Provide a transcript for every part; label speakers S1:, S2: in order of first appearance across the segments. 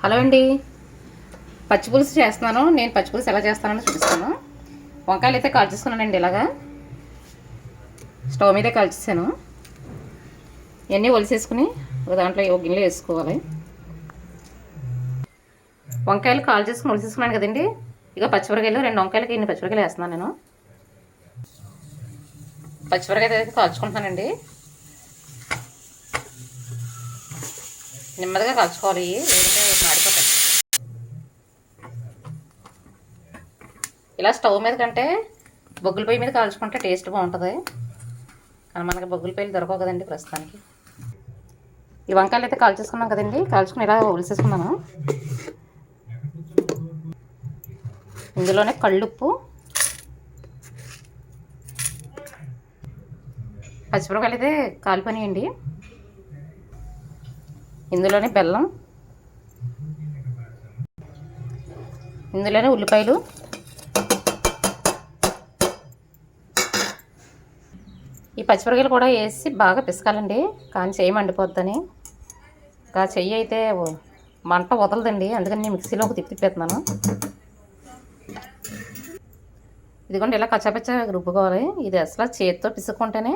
S1: Hello అండి, పచ్చిపులుసు చేస్తున్నాను. నేను పచ్చిపులుసు ఎలా చేస్తానని చూపిస్తాను. వంకాయలు అయితే కాల్చేసుకున్నానండి. ఇలాగా స్టవ్ మీదే కాల్చేసాను. ఇవన్నీ ఒలిసేసుకుని ఒక దాంట్లో ఒక గిన్నెలో వేసుకోవాలి. వంకాయలు కాల్చేసుకుని ఒలిసేసుకున్నాను కదండి. ఇక పచ్చిమిరకాయలు 2 వంకాయలకి ఇన్ని పచ్చిమిరకాయలు వేస్తున్నాను. నేను పచ్చిమిరకాయ అయితే కాల్చుకుంటున్నానండి. నెమ్మదిగా కాల్చుకోవాలి, లేదంటే మాడిపోతాయి. ఇలా స్టవ్ మీద కంటే బొగ్గుల పొయ్యి మీద కాల్చుకుంటే టేస్ట్ బాగుంటుంది. కానీ మనకి బొగ్గుల పొయ్యిలు దొరకవు కదండి ప్రస్తుతానికి. ఈ వంకాయలు అయితే కాల్చేసుకున్నాం కదండి. కాల్చుకుని ఇలా ఒలిసేసుకున్నాను. ఇందులోనే కళ్ళుప్పు, పచ్చిమిరపకాయలు అయితే కాలిపోయినాయండి. ఇందులోనే బెల్లం, ఇందులోనే ఉల్లిపాయలు, ఈ పచ్చిమిరపకాయలు కూడా వేసి బాగా పిసకాలండి. కానీ చెయ్యి మండిపోద్దని. ఇంకా చెయ్యి అయితే మంట వదలదండి, అందుకని నేను మిక్సీలోకి తిప్పిపెడుతున్నాను. ఇదిగోండి, ఇలా కచ్చాపచ్చ రుబ్బుకోవాలి. ఇది అసలు చేతితో పిసుక్కుంటేనే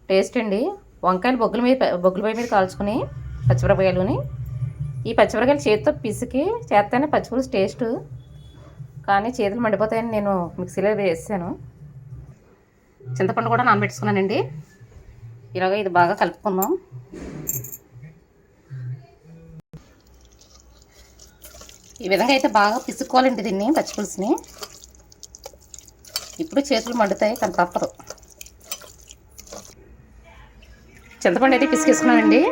S1: టేస్ట్ అండి. వంకాయలు బొగ్గుల పొయ్యి మీద కాల్చుకుని పచ్చిమిరపకాయలుని ఈ పచ్చిమిరపకాయలు చేతితో పిసికి చేస్తేనే పచ్చిపులుసు టేస్ట్. కానీ చేతులు మండిపోతాయని నేను మిక్సీలో వేసాను. చింతపండు కూడా నానబెట్టుకున్నానండి. ఇలాగ ఇది బాగా కలుపుకుందాం. ఈ విధంగా అయితే బాగా పిసుక్కోవాలండి దీన్ని, పచ్చిపులుసుని. ఇప్పుడు చేతులు మండుతాయి, కానీ తప్పదు. చింతపండు అయితే పిసికేసుకున్నానండి.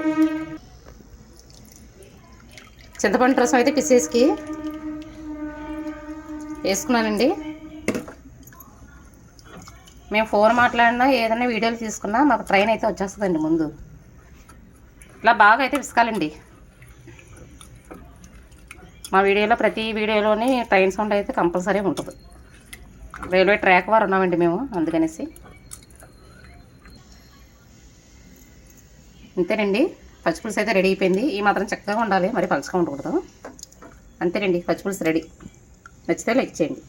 S1: చింతపండు రసం అయితే పిసికి వేసుకున్నానండి. మేము ఫోన్ మాట్లాడినా ఏదైనా వీడియోలు తీసుకున్నా మాకు ట్రైన్ అయితే వచ్చేస్తుందండి ముందు. ఇలా బాగా అయితే పిసకాలండి. మా వీడియోలో ప్రతి వీడియోలోని ట్రైన్ సౌండ్ అయితే కంపల్సరీ ఉంటుంది. రైల్వే ట్రాక్ వారు ఉన్నామండి మేము, అందుకనేసి. అంతేనండి, పచ్చిపులుసు అయితే రెడీ అయిపోయింది. ఈ మాత్రం చక్కగా ఉండాలి, మరి పలుచగా ఉండకూడదు. అంతేనండి, పచ్చిపులుసు రెడీ. నచ్చితే లైక్ చేయండి.